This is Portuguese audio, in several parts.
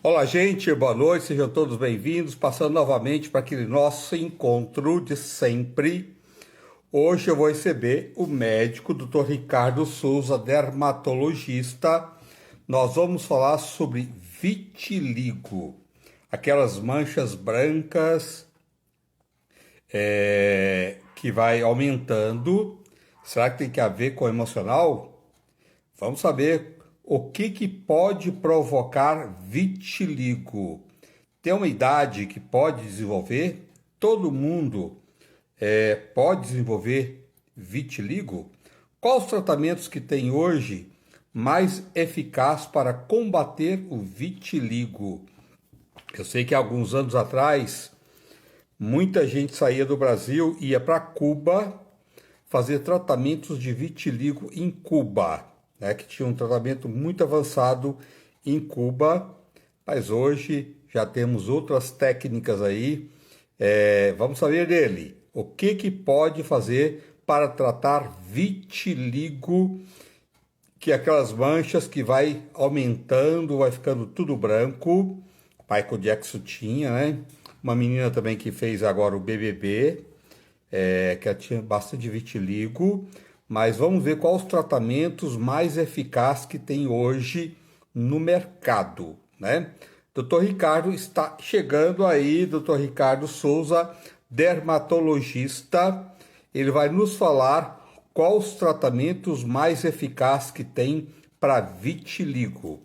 Olá, gente, boa noite, sejam todos bem-vindos. Passando novamente para aquele nosso encontro de sempre. Hoje eu vou receber o médico Dr. Ricardo Souza, dermatologista. Nós vamos falar sobre vitiligo, aquelas manchas brancas que vai aumentando. Será que tem a ver com o emocional? Vamos saber o que pode provocar vitiligo. Tem uma idade que pode desenvolver? Todo mundo pode desenvolver vitiligo? Quais os tratamentos que tem hoje mais eficaz para combater o vitiligo? Eu sei que há alguns anos atrás, muita gente saía do Brasil e ia para Cuba fazer tratamentos de vitiligo em Cuba, né, que tinha um tratamento muito avançado em Cuba, mas hoje já temos outras técnicas aí. Vamos saber dele. O que pode fazer para tratar vitiligo, que é aquelas manchas que vai aumentando, vai ficando tudo branco. O Michael Jackson tinha, né? Uma menina também que fez agora o BBB, que ela tinha bastante vitiligo, mas vamos ver quais os tratamentos mais eficazes que tem hoje no mercado, né? Dr. Ricardo está chegando aí, Dr. Ricardo Souza, dermatologista. Ele vai nos falar quais os tratamentos mais eficazes que tem para vitiligo.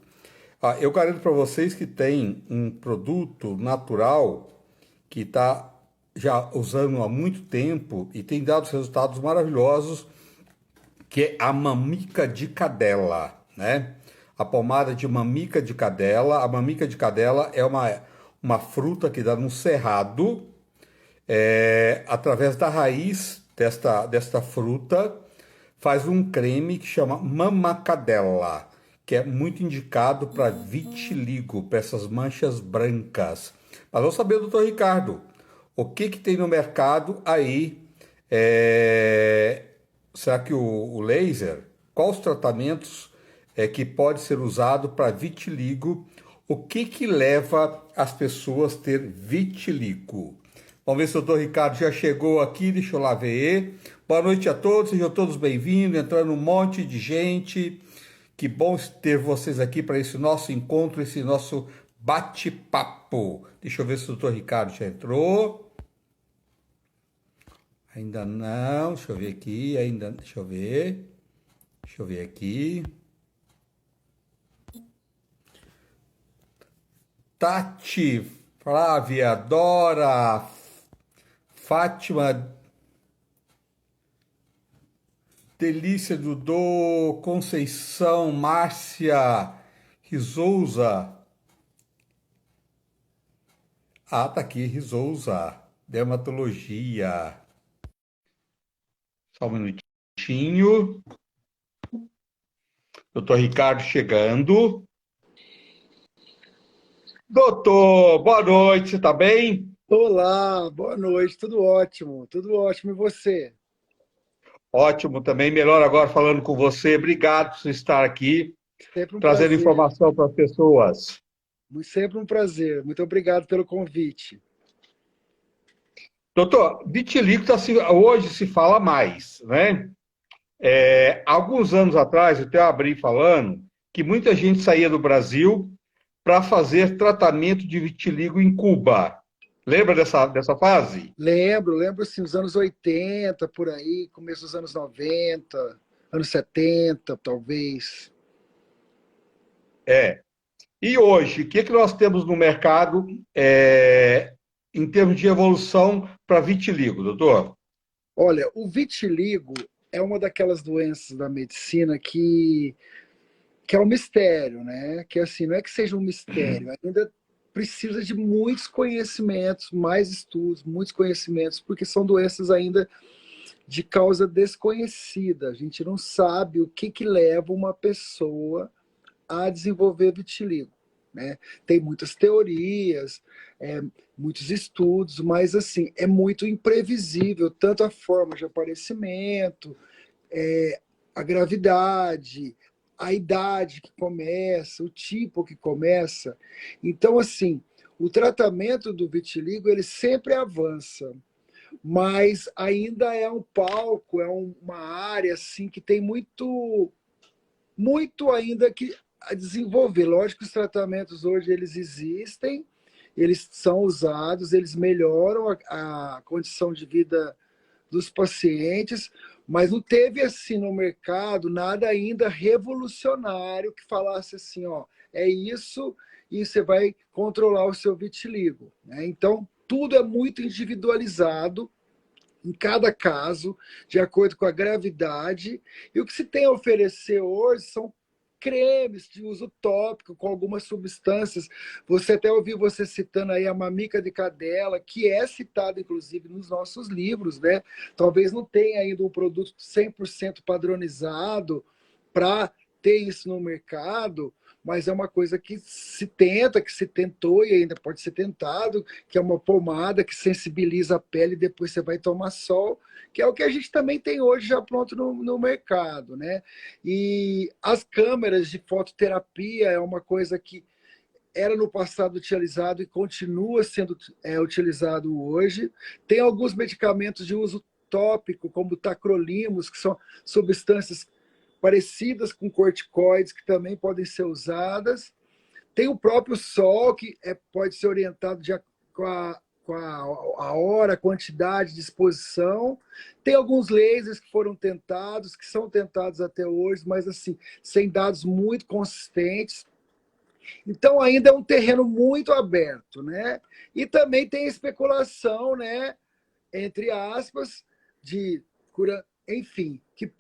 Eu garanto para vocês que tem um produto natural que está já usando há muito tempo e tem dado resultados maravilhosos, que é a mamica de cadela, né? A pomada de mamica de cadela. A mamica de cadela é uma fruta que dá no cerrado, através da raiz desta fruta, faz um creme que chama mamacadela, que é muito indicado para vitiligo, para essas manchas brancas. Mas vamos saber, doutor Ricardo, o que tem no mercado aí? Será que o laser? Quais os tratamentos que pode ser usado para vitiligo? O que leva as pessoas a ter vitiligo? Vamos ver se o doutor Ricardo já chegou aqui, deixa eu lá ver. Boa noite a todos, sejam todos bem-vindos, entrando um monte de gente. Que bom ter vocês aqui para esse nosso encontro, esse nosso bate-papo. Deixa eu ver se o doutor Ricardo já entrou. Ainda não, deixa eu ver aqui, deixa eu ver. Deixa eu ver aqui. Tati, Flávia, Dora, Fátima, Delícia, Dudô, Conceição, Márcia, Risouza. Tá aqui, Risouza, dermatologia. Só um minutinho. Doutor Ricardo chegando. Doutor, boa noite, você está bem? Olá, boa noite, tudo ótimo, e você? Ótimo, também melhor agora falando com você. Obrigado por estar aqui, Sempre um trazendo prazer, informação para as pessoas. sempre um prazer. Muito obrigado pelo convite. Doutor, vitiligo hoje se fala mais, né? Alguns anos atrás, eu até abri falando que muita gente saía do Brasil para fazer tratamento de vitiligo em Cuba. Lembra dessa fase? Lembro sim, os anos 80, por aí, começo dos anos 90, anos 70, talvez. É. E hoje, o que nós temos no mercado em termos de evolução para vitiligo, doutor? Olha, o vitiligo é uma daquelas doenças da medicina que é um mistério, né? Que assim, não é que seja um mistério, ainda precisa de muitos conhecimentos, mais estudos, muitos conhecimentos, porque são doenças ainda de causa desconhecida. A gente não sabe o que leva uma pessoa a desenvolver vitiligo, né? Tem muitas teorias, muitos estudos, mas assim, é muito imprevisível, tanto a forma de aparecimento, a gravidade, a idade que começa, o tipo que começa. Então, assim, o tratamento do vitiligo ele sempre avança, mas ainda é um palco, é uma área assim que tem muito ainda que a desenvolver. Lógico que os tratamentos hoje eles existem, eles são usados, eles melhoram a condição de vida dos pacientes, mas não teve assim no mercado nada ainda revolucionário que falasse assim, ó, é isso e você vai controlar o seu vitiligo, né? Então, tudo é muito individualizado em cada caso, de acordo com a gravidade. E o que se tem a oferecer hoje são cremes de uso tópico com algumas substâncias. Você até ouviu você citando aí a mamica de cadela, que é citada inclusive nos nossos livros, né? Talvez não tenha ainda um produto 100% padronizado para ter isso no mercado, mas é uma coisa que se tenta, que se tentou e ainda pode ser tentado, que é uma pomada que sensibiliza a pele e depois você vai tomar sol, que é o que a gente também tem hoje já pronto no mercado, né? E as câmeras de fototerapia é uma coisa que era no passado utilizado e continua sendo utilizado hoje. Tem alguns medicamentos de uso tópico, como tacrolimus, que são substâncias parecidas com corticoides, que também podem ser usadas. Tem o próprio sol, que pode ser orientado com a hora, a quantidade de exposição. Tem alguns lasers que foram tentados, que são tentados até hoje, mas assim, sem dados muito consistentes. Então ainda é um terreno muito aberto, né? E também tem especulação, né, entre aspas, de cura, enfim, que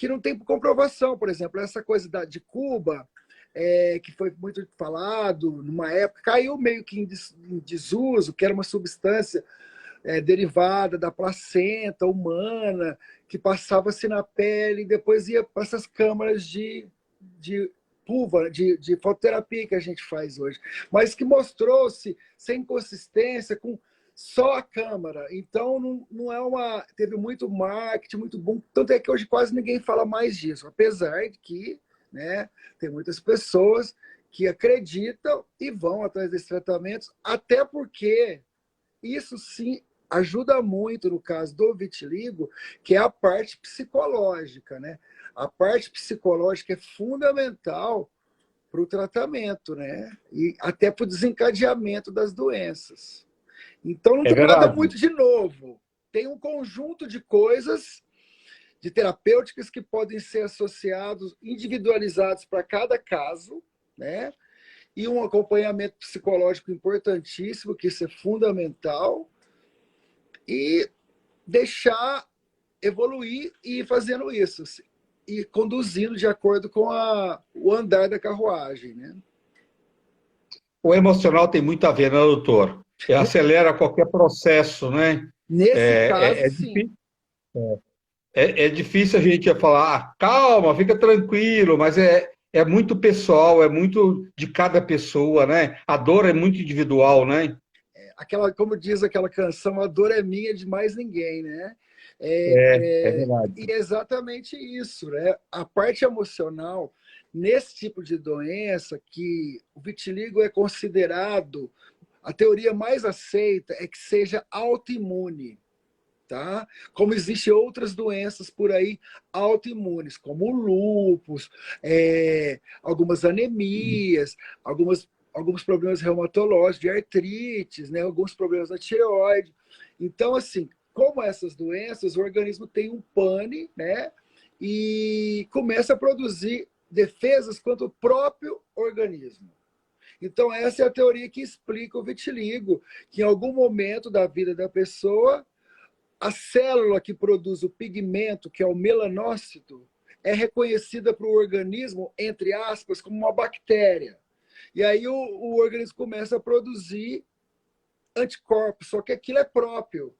não tem comprovação. Por exemplo, essa coisa de Cuba, que foi muito falado numa época, caiu meio que em desuso, que era uma substância derivada da placenta humana, que passava-se na pele e depois ia para essas câmaras de pulva, de fototerapia que a gente faz hoje, mas que mostrou-se sem consistência, com só a câmara. Então, não é uma. Teve muito marketing, muito bom. Tanto é que hoje quase ninguém fala mais disso, apesar de que, né, tem muitas pessoas que acreditam e vão atrás desses tratamentos, até porque isso sim ajuda muito no caso do vitiligo, que é a parte psicológica, né? A parte psicológica é fundamental para o tratamento, né? E até para o desencadeamento das doenças. Então não É tem nada verdade. muito de novo. Tem um conjunto de coisas, de terapêuticas que podem ser associados, individualizados para cada caso, né? E um acompanhamento psicológico importantíssimo, que isso é fundamental, e deixar evoluir e ir fazendo isso, assim, e conduzindo de acordo com o andar da carruagem, né? O emocional tem muito a ver, né, doutor? E acelera qualquer processo, né? Nesse É, caso, é, é sim. difícil, é difícil a gente falar, ah, calma, fica tranquilo, mas é muito pessoal, é muito de cada pessoa, né? A dor é muito individual, né? Como diz aquela canção, a dor é minha de mais ninguém, né? É verdade. E é exatamente isso, né? A parte emocional, nesse tipo de doença, que o vitiligo é considerado, a teoria mais aceita é que seja autoimune, tá? Como existem outras doenças por aí autoimunes, como o lúpus, algumas anemias, alguns problemas reumatológicos, de artrites, né? Alguns problemas na tireoide. Então, assim, como essas doenças, o organismo tem um pane, né? E começa a produzir defesas contra o próprio organismo. Então, essa é a teoria que explica o vitiligo, que em algum momento da vida da pessoa a célula que produz o pigmento, que é o melanócito, é reconhecida para o organismo, entre aspas, como uma bactéria. E aí o organismo começa a produzir anticorpos, só que aquilo é próprio.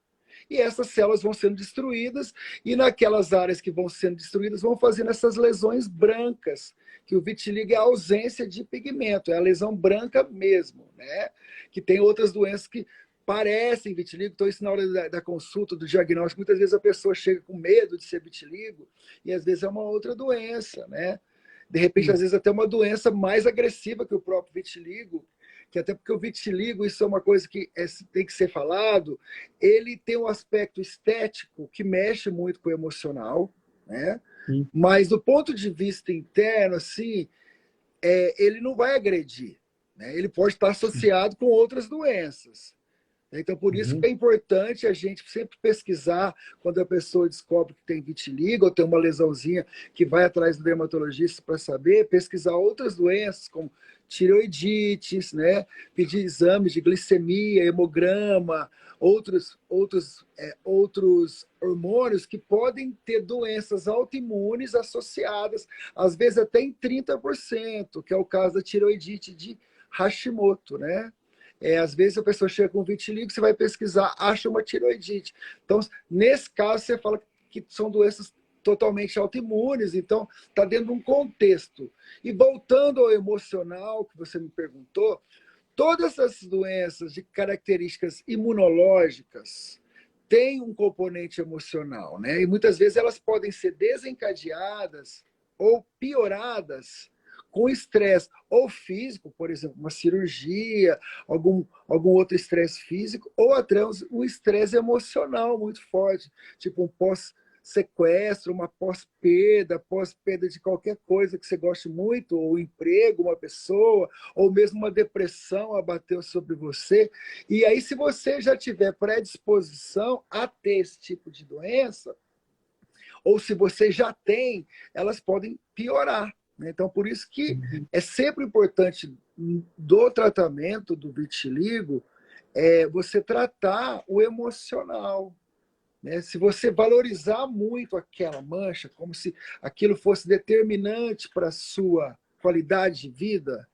E essas células vão sendo destruídas, e naquelas áreas que vão sendo destruídas, vão fazendo essas lesões brancas, que o vitiligo é a ausência de pigmento, é a lesão branca mesmo, né? Que tem outras doenças que parecem vitiligo, então isso na hora da consulta, do diagnóstico, muitas vezes a pessoa chega com medo de ser vitiligo, e às vezes é uma outra doença, né? De repente, às vezes, até uma doença mais agressiva que o próprio vitiligo, que até porque o vitiligo, isso é uma coisa que tem que ser falado, ele tem um aspecto estético que mexe muito com o emocional, né? Sim. Mas do ponto de vista interno, assim, ele não vai agredir, né? Ele pode estar associado com outras doenças. Então, por isso que Uhum. é importante a gente sempre pesquisar quando a pessoa descobre que tem vitiligo ou tem uma lesãozinha, que vai atrás do dermatologista para saber, pesquisar outras doenças, como tireoidites, né? Pedir exames de glicemia, hemograma, outros hormônios que podem ter doenças autoimunes associadas, às vezes até em 30%, que é o caso da tireoidite de Hashimoto, né? Às vezes a pessoa chega com vitiligo, você vai pesquisar, acha uma tiroidite. Então, nesse caso, você fala que são doenças totalmente autoimunes, então está dentro de um contexto. E voltando ao emocional, que você me perguntou, todas essas doenças de características imunológicas têm um componente emocional, né? E muitas vezes elas podem ser desencadeadas ou pioradas com estresse, ou físico, por exemplo, uma cirurgia, algum outro estresse físico, ou até um estresse emocional muito forte, tipo um pós-sequestro, uma pós-perda de qualquer coisa que você goste muito, ou um emprego, uma pessoa, ou mesmo uma depressão abateu sobre você. E aí, se você já tiver predisposição a ter esse tipo de doença, ou se você já tem, elas podem piorar. Então, por isso que é sempre importante do tratamento do vitiligo você tratar o emocional. Né? Se você valorizar muito aquela mancha, como se aquilo fosse determinante para a sua qualidade de vida,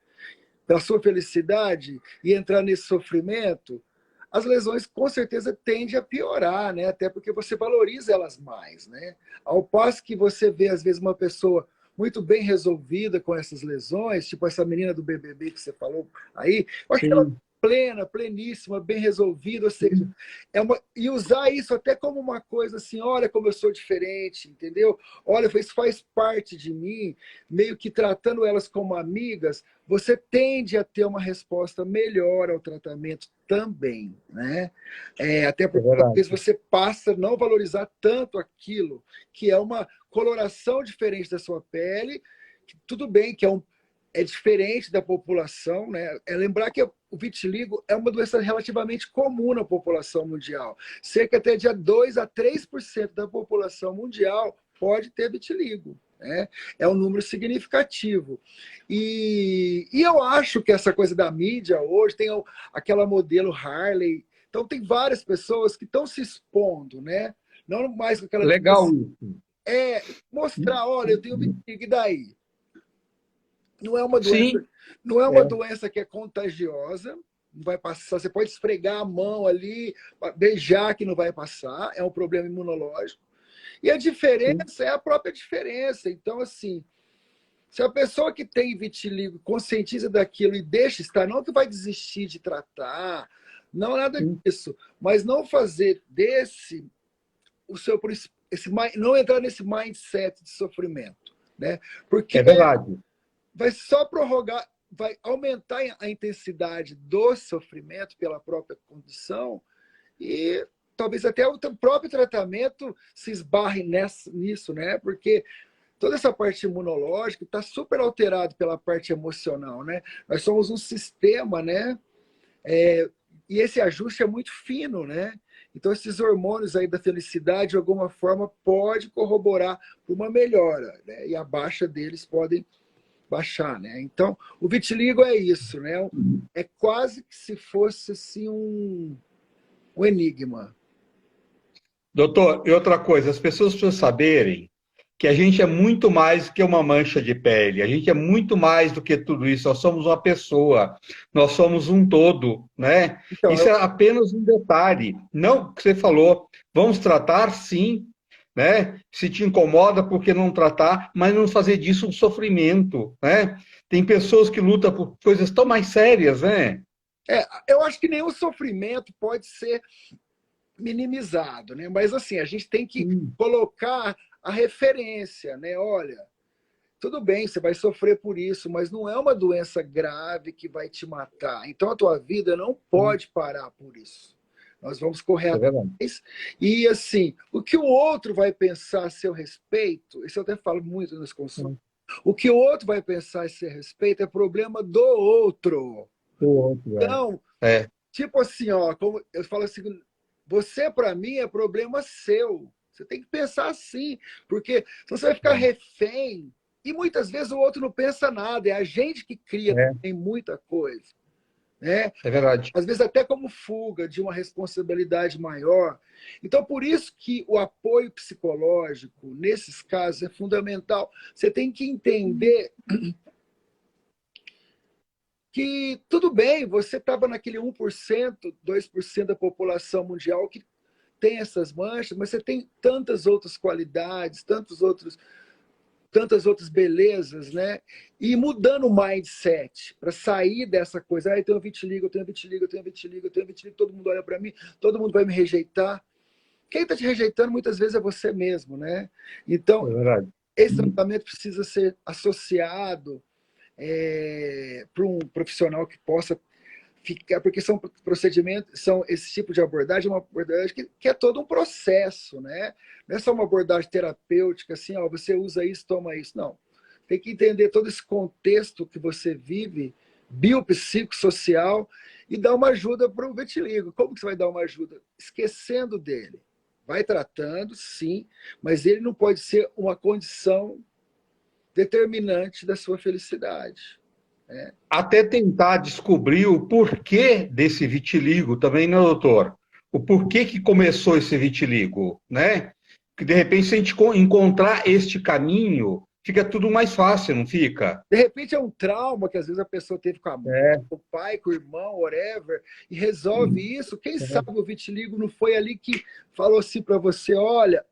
para a sua felicidade, e entrar nesse sofrimento, as lesões com certeza tendem a piorar, né? Até porque você valoriza elas mais, né? Ao passo que você vê, às vezes, uma pessoa muito bem resolvida com essas lesões, tipo essa menina do BBB que você falou aí, eu acho que ela Sim. plena, pleníssima, bem resolvida, ou seja, e usar isso até como uma coisa assim, olha como eu sou diferente, entendeu? Olha, isso faz parte de mim, meio que tratando elas como amigas, você tende a ter uma resposta melhor ao tratamento também, né? Até É porque verdade. talvez você passa a não valorizar tanto aquilo, que é uma coloração diferente da sua pele, que tudo bem que é diferente da população, né? Lembrar que o vitiligo é uma doença relativamente comum na população mundial. Cerca até de 2 a 3% da população mundial pode ter vitiligo. Né? É um número significativo. E eu acho que essa coisa da mídia hoje tem aquela modelo Harley. Então, tem várias pessoas que estão se expondo, né? Não mais com aquela. Legal isso. Mostrar, olha, eu tenho vitiligo, e daí? Não é uma doença, Sim, não é uma é. doença que é contagiosa, não vai passar. Você pode esfregar a mão ali, beijar que não vai passar, é um problema imunológico. E a Sim. diferença é a própria diferença. Então, assim, se a pessoa que tem vitiligo conscientiza daquilo e deixa estar, não que vai desistir de tratar, não nada Sim. disso, mas não fazer desse o seu não entrar nesse mindset de sofrimento, né? Porque É verdade. vai só prorrogar, vai aumentar a intensidade do sofrimento pela própria condição e talvez até o próprio tratamento se esbarre nisso, né? Porque toda essa parte imunológica está super alterada pela parte emocional, né? Nós somos um sistema, né? E esse ajuste é muito fino, né? Então, esses hormônios aí da felicidade, de alguma forma, pode corroborar para uma melhora, né? E a baixa deles podem baixar, né? Então, o vitiligo é isso, né? É quase que se fosse assim um enigma. Doutor, e outra coisa, as pessoas precisam saberem que a gente é muito mais do que uma mancha de pele, a gente é muito mais do que tudo isso, nós somos uma pessoa, nós somos um todo, né? Então, Isso é apenas um detalhe, não o que você falou, vamos tratar sim, né? Se te incomoda, por que não tratar, mas não fazer disso um sofrimento, né? Tem pessoas que lutam por coisas tão mais sérias, né? eu acho que nenhum sofrimento pode ser minimizado, né? Mas assim, a gente tem que Sim. colocar a referência, né? Olha, tudo bem, você vai sofrer por isso, mas não é uma doença grave que vai te matar. Então a tua vida não pode parar por isso. Nós vamos correr É verdade. atrás. E assim, o que o outro vai pensar a seu respeito, isso eu até falo muito nos consultórios, o que o outro vai pensar a seu respeito é problema do outro. O outro, Então, é. tipo assim, ó, como eu falo assim, você para mim é problema seu. Você tem que pensar assim, porque você vai ficar refém. E muitas vezes o outro não pensa nada, é a gente que cria É, também muita coisa, né? é verdade. Às vezes até como fuga de uma responsabilidade maior. Então, por isso que o apoio psicológico, nesses casos, é fundamental. Você tem que entender que tudo bem, você estava naquele 1%, 2% da população mundial que tem essas manchas, mas você tem tantas outras qualidades, tantas outras belezas, né? E mudando o mindset para sair dessa coisa, eu tenho vitiligo, eu tenho vitiligo, eu tenho vitiligo, eu tenho vitiligo, todo mundo olha para mim, todo mundo vai me rejeitar. Quem está te rejeitando muitas vezes é você mesmo, né? É Então, verdade. esse tratamento precisa ser associado para um profissional que possa ficar, porque são procedimentos, são esse tipo de abordagem, uma abordagem que é todo um processo, né? Não é só uma abordagem terapêutica, assim, ó, você usa isso, toma isso. Não. Tem que entender todo esse contexto que você vive, biopsicossocial, e dar uma ajuda para o vitiligo. Como que você vai dar uma ajuda? Esquecendo dele. Vai tratando, sim, mas ele não pode ser uma condição determinante da sua felicidade. Né? Até tentar descobrir o porquê desse vitiligo também, né, doutor? O porquê que começou esse vitiligo, né? Que de repente, se a gente encontrar este caminho, fica tudo mais fácil, não fica? De repente é um trauma que às vezes a pessoa teve com a mãe, É, com o pai, com o irmão, whatever, e resolve isso. Quem sabe o vitiligo não foi ali que falou assim para você: olha,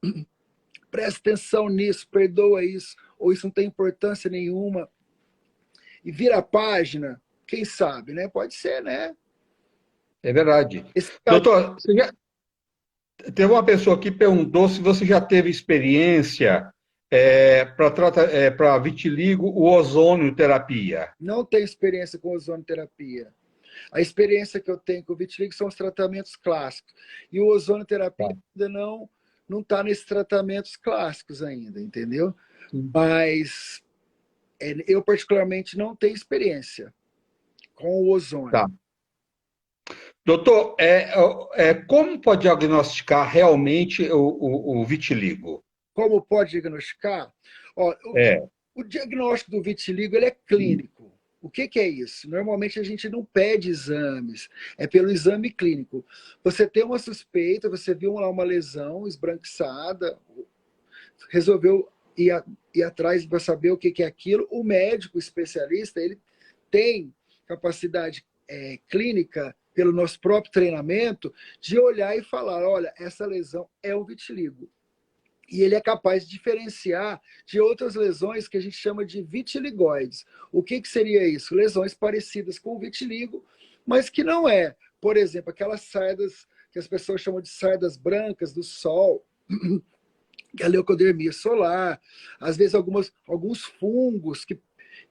presta atenção nisso, perdoa isso, ou isso não tem importância nenhuma, e vira a página. Quem sabe, né? Pode ser, né? é verdade. Esse caminho, Doutor, teve uma pessoa que perguntou se você já teve experiência para vitiligo, o ozônio terapia. não tem experiência com ozonoterapia. A experiência que eu tenho com o vitiligo são os tratamentos clássicos. E o ozonoterapia Tá. ainda não está nesses tratamentos clássicos ainda, entendeu? Sim. Mas eu particularmente não tenho experiência com o ozônio. Tá. Doutor, como pode diagnosticar realmente o vitiligo? Como pode diagnosticar? Ó, É, o diagnóstico do vitiligo ele é clínico. O que é isso? Normalmente a gente não pede exames, é pelo exame clínico. Você tem uma suspeita, você viu lá uma lesão esbranquiçada, resolveu ir atrás para saber o que é aquilo. O médico especialista ele tem capacidade clínica, pelo nosso próprio treinamento, de olhar e falar: olha, essa lesão é um vitiligo. E ele é capaz de diferenciar de outras lesões que a gente chama de vitiligoides. O que seria isso? Lesões parecidas com o vitiligo, mas que não é. Por exemplo, aquelas sardas que as pessoas chamam de sardas brancas do sol, que é a leucodermia solar, às vezes alguns fungos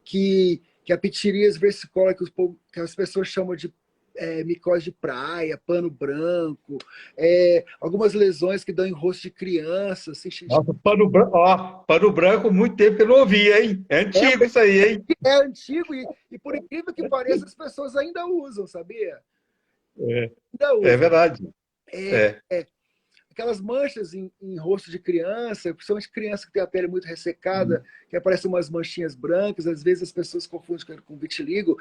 que a pitirias versicolor, que as pessoas chamam de micose de praia, pano branco, algumas lesões que dão em rosto de criança. Assim, nossa, pano branco, ó, pano branco, muito tempo que eu não ouvia, hein? É é, antigo isso aí, hein? é antigo e, por incrível que pareça, as pessoas ainda usam, sabia? É, Ainda é usam. verdade. É, É. aquelas manchas em rosto de criança, principalmente criança que tem a pele muito ressecada, que aparecem umas manchinhas brancas, às vezes as pessoas confundem com vitiligo.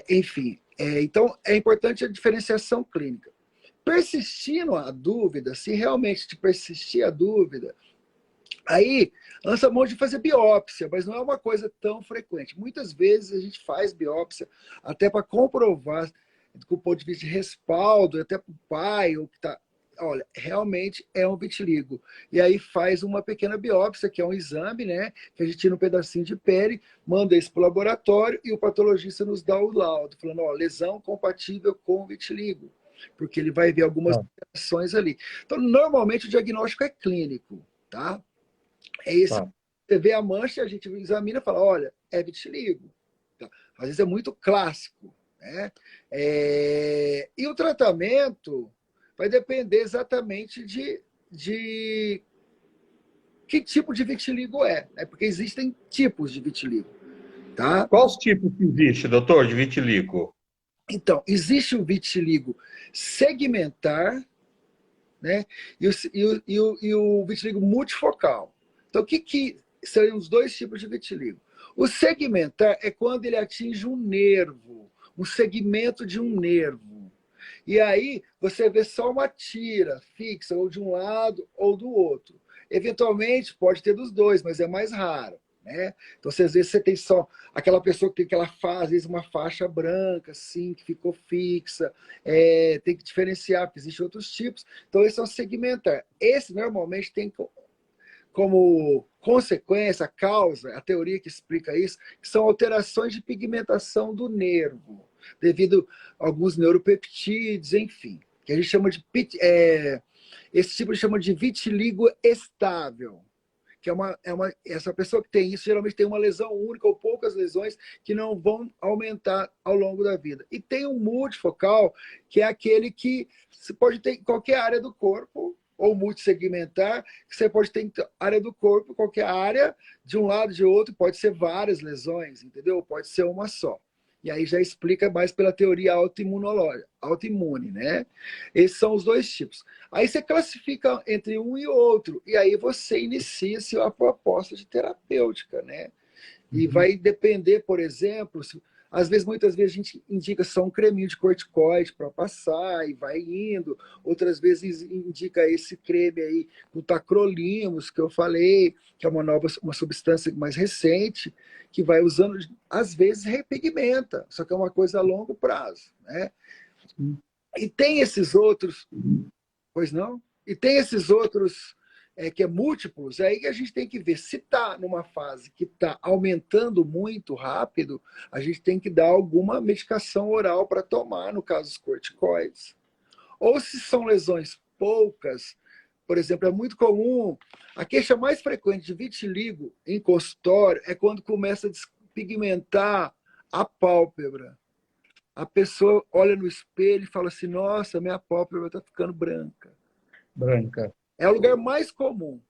Enfim, então é importante a diferenciação clínica. Persistindo a dúvida, se realmente te persistir a dúvida, aí lança a mão de fazer biópsia, mas não é uma coisa tão frequente. Muitas vezes a gente faz biópsia até para comprovar, do ponto de vista de respaldo, até para o pai, ou que está. Olha, realmente é um vitiligo. E aí faz uma pequena biópsia, que é um exame, né? Que a gente tira um pedacinho de pele, manda isso para o laboratório e o patologista nos dá o laudo, falando: ó, lesão compatível com vitiligo, porque ele vai ver algumas Tá, alterações ali. Então, normalmente o diagnóstico é clínico, tá? É esse. tá. Você vê a mancha, a gente examina e fala, olha, é vitiligo. Tá? Às vezes é muito clássico. Né? E o tratamento vai depender exatamente de que tipo de vitiligo é, né? Porque existem tipos de vitiligo. Tá? Quais tipos que existe, doutor, de vitiligo? Então, existe o vitiligo segmentar, né? E o vitiligo multifocal. Então, o que seriam os dois tipos de vitiligo? O segmentar é quando ele atinge um nervo, um segmento de um nervo. E aí você vê só uma tira fixa, ou de um lado ou do outro. Eventualmente pode ter dos dois, mas é mais raro. Né? Então, às vezes você tem só aquela pessoa que tem aquela faixa, às vezes uma faixa branca, assim, que ficou fixa. Tem que diferenciar, porque existem outros tipos. Então, esse é o segmentar. Esse normalmente tem como consequência, a causa, a teoria que explica isso, que são alterações de pigmentação do nervo, devido a alguns neuropeptídeos, enfim, que a gente chama de esse tipo a gente chama de vitiligo estável, que essa pessoa que tem isso geralmente tem uma lesão única ou poucas lesões que não vão aumentar ao longo da vida. E tem um multifocal, que é aquele que você pode ter em qualquer área do corpo, ou multissegmentar, que você pode ter em área do corpo, qualquer área, de um lado, de outro, pode ser várias lesões, entendeu? Pode ser uma só. E aí já explica mais pela teoria autoimunológica, autoimune, né? Esses são os dois tipos. Aí você classifica entre um e outro, e aí você inicia a proposta de terapêutica, né? E vai depender, por exemplo, às vezes, muitas vezes a gente indica só um creminho de corticoide para passar e vai indo. Outras vezes indica esse creme aí, o tacrolimus, que eu falei, que é uma substância mais recente, que vai usando, às vezes repigmenta, só que é uma coisa a longo prazo. Né? E tem esses outros, pois não? E tem esses outros que é múltiplos, é aí que a gente tem que ver se está numa fase que está aumentando muito rápido, a gente tem que dar alguma medicação oral para tomar, no caso dos corticoides. Ou se são lesões poucas, por exemplo, é muito comum, a queixa mais frequente de vitiligo em consultório é quando começa a despigmentar a pálpebra. A pessoa olha no espelho e fala assim, nossa, minha pálpebra está ficando branca. Branca. É o lugar mais comum,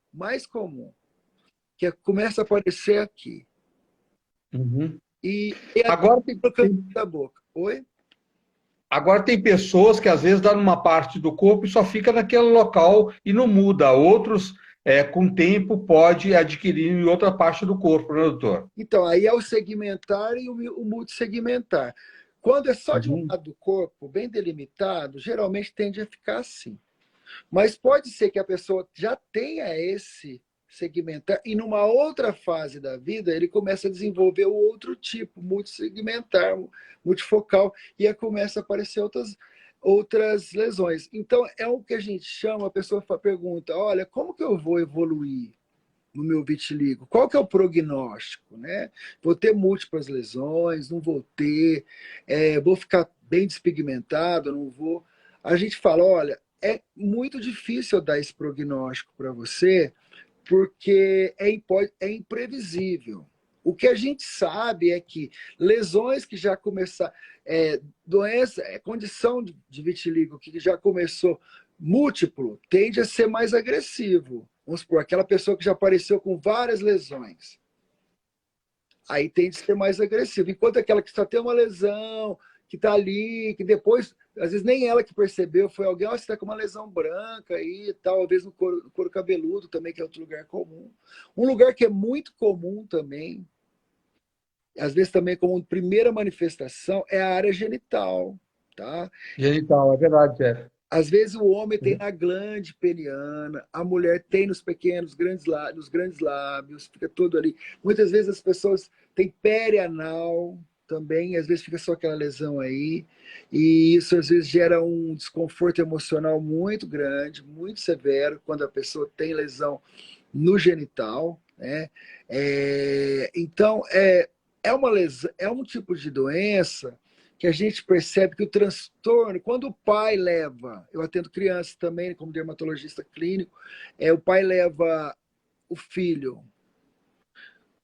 que começa a aparecer aqui. Uhum. E até Agora no canto da boca. Oi? agora tem pessoas que às vezes dá numa parte do corpo e só fica naquele local e não muda. Outros, com o tempo, pode adquirir em outra parte do corpo, né, doutor? Então, aí é o segmentar e o multissegmentar. Quando é só de um Uhum. lado do corpo, bem delimitado, geralmente tende a ficar assim. Mas pode ser que a pessoa já tenha esse segmentar e numa outra fase da vida ele começa a desenvolver o outro tipo, multissegmentar, multifocal, e aí começa a aparecer outras lesões. Então, é o que a gente chama, a pessoa pergunta, olha, como que eu vou evoluir no meu vitiligo? Qual que é o prognóstico? Né? Vou ter múltiplas lesões, não vou ter, vou ficar bem despigmentado, não vou. A gente fala, olha, é muito difícil eu dar esse prognóstico para você, porque é imprevisível. O que a gente sabe é que lesões que já começaram, doença, condição de vitiligo que já começou múltiplo, tende a ser mais agressivo. Vamos supor, aquela pessoa que já apareceu com várias lesões, aí tende a ser mais agressivo. Enquanto aquela que só tem uma lesão, que está ali, que depois, às vezes nem ela que percebeu, foi alguém, oh, você está com uma lesão branca aí e tal, às vezes no couro cabeludo também, que é outro lugar comum. Um lugar que é muito comum também, às vezes também como primeira manifestação, é a área genital, tá? Genital, é verdade, Às vezes o homem tem na glande peniana, a mulher tem nos pequenos, nos grandes lábios, fica todo ali. Muitas vezes as pessoas têm perianal também, às vezes fica só aquela lesão aí, e isso às vezes gera um desconforto emocional muito grande, muito severo, quando a pessoa tem lesão no genital, né? Então, é uma lesão, é um tipo de doença que a gente percebe que o transtorno, quando o pai leva, eu atendo crianças também, como dermatologista clínico, o pai leva o filho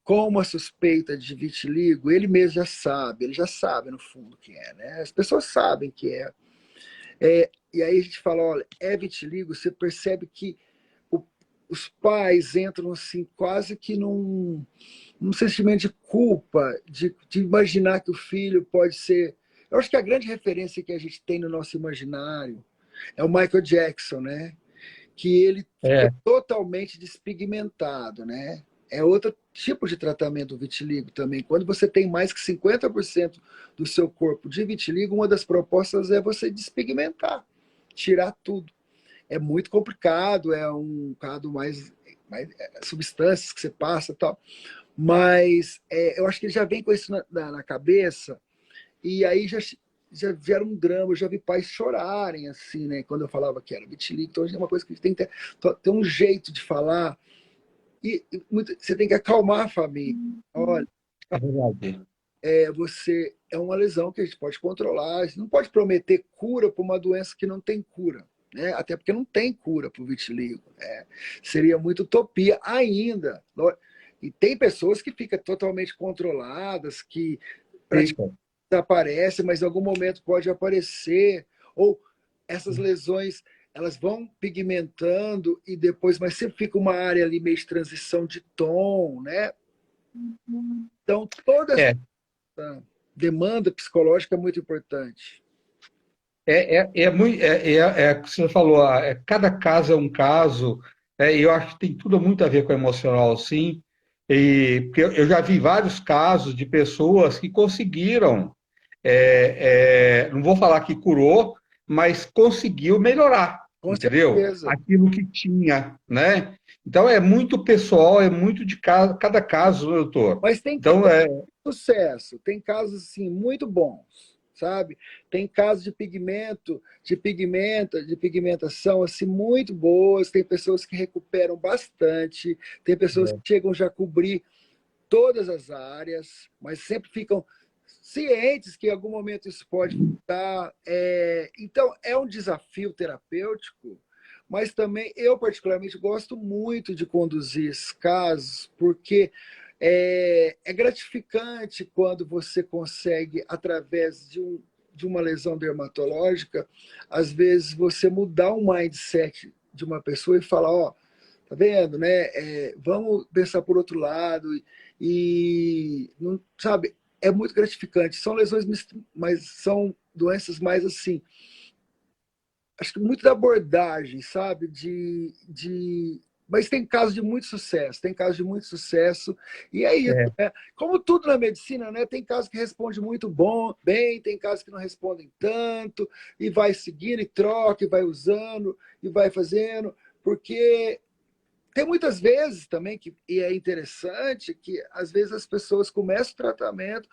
com uma suspeita de vitiligo, ele mesmo ele já sabe no fundo que é, né? As pessoas sabem que é. E aí a gente fala, olha, é vitiligo, você percebe que o, os pais entram assim quase que num sentimento de culpa, de imaginar que o filho pode ser. Eu acho que a grande referência que a gente tem no nosso imaginário é o Michael Jackson, né? Que ele ficou É, totalmente despigmentado, né? É outro tipo de tratamento do vitiligo também. Quando você tem mais que 50% do seu corpo de vitiligo, uma das propostas é você despigmentar, tirar tudo. É muito complicado, é um bocado mais substâncias que você passa e tal. Mas eu acho que ele já vem com isso na cabeça, e aí já vieram um drama, eu já vi pais chorarem, assim, né, quando eu falava que era vitiligo. Então, é uma coisa que a gente tem que ter um jeito de falar, você tem que acalmar a família. Olha, é verdade. você é uma lesão que a gente pode controlar, a gente não pode prometer cura para uma doença que não tem cura. Né? Até porque não tem cura para o vitiligo. Né? Seria muito utopia ainda. E tem pessoas que ficam totalmente controladas, que Fica. desaparece, mas em algum momento pode aparecer, ou essas lesões elas vão pigmentando e depois, mas sempre fica uma área ali meio de transição de tom, né? Então toda essa É, demanda psicológica é muito importante. o que você falou, cada caso é um caso, e eu acho que tem tudo muito a ver com o emocional, sim. E porque eu já vi vários casos de pessoas que conseguiram, não vou falar que curou, mas conseguiu melhorar, Com entendeu? certeza. Aquilo que tinha, né? Então é muito pessoal, é muito de cada caso, né, doutor? Mas tem Então casos de sucesso, tem casos assim muito bons, sabe? Tem casos de pigmentação assim muito boas, tem pessoas que recuperam bastante, tem pessoas que chegam já a cobrir todas as áreas, mas sempre ficam cientes que em algum momento isso pode voltar. Então, é um desafio terapêutico, mas também eu, particularmente, gosto muito de conduzir esses casos, porque é gratificante quando você consegue, através de uma lesão dermatológica, às vezes você mudar o mindset de uma pessoa e falar, ó, tá vendo, né? Vamos pensar por outro lado não, sabe, é muito gratificante. São lesões, mas são doenças mais assim, acho que muito da abordagem, sabe? Mas tem casos de muito sucesso, tem casos de muito sucesso, e é isso, é, né? Como tudo na medicina, né? Tem casos que respondem muito bem, tem casos que não respondem tanto, e vai seguindo, e troca, e vai usando, e vai fazendo, porque tem muitas vezes também e é interessante que às vezes as pessoas começam o tratamento,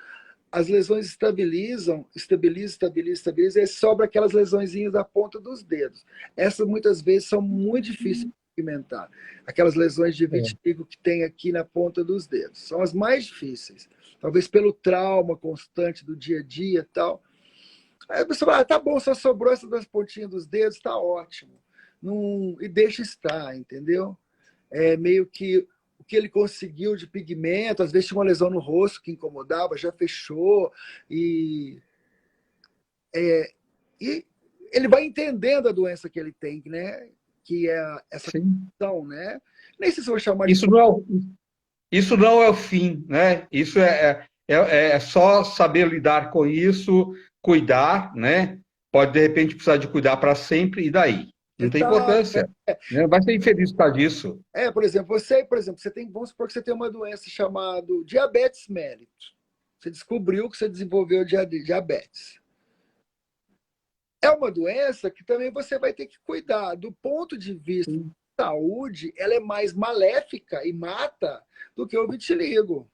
as lesões estabilizam, e sobra aquelas lesõezinhas da ponta dos dedos. Essas muitas vezes são muito difíceis de pigmentar. Aquelas lesões de é, vitiligo que tem aqui na ponta dos dedos. São as mais difíceis. Talvez pelo trauma constante do dia a dia e tal. Aí a pessoa fala, tá bom, só sobrou essas das pontinhas dos dedos, tá ótimo. Não, e deixa estar, entendeu? Meio que o que ele conseguiu de pigmento, às vezes tinha uma lesão no rosto que incomodava, já fechou, e, e ele vai entendendo a doença que ele tem, né? Que é essa sim. condição, né? Nem sei se eu vou chamar de. Isso não é Isso não é o fim, né? Isso é só saber lidar com isso, cuidar, né? Pode, de repente, precisar de cuidar para sempre, e daí? Não tem Exato. importância. Né? Vai ser infeliz por causa disso. Por exemplo, você tem, vamos supor que você tem uma doença chamada diabetes mellitus. Você descobriu que você desenvolveu diabetes. É uma doença que também você vai ter que cuidar. Do ponto de vista Sim, de saúde, ela é mais maléfica e mata do que o vitiligo.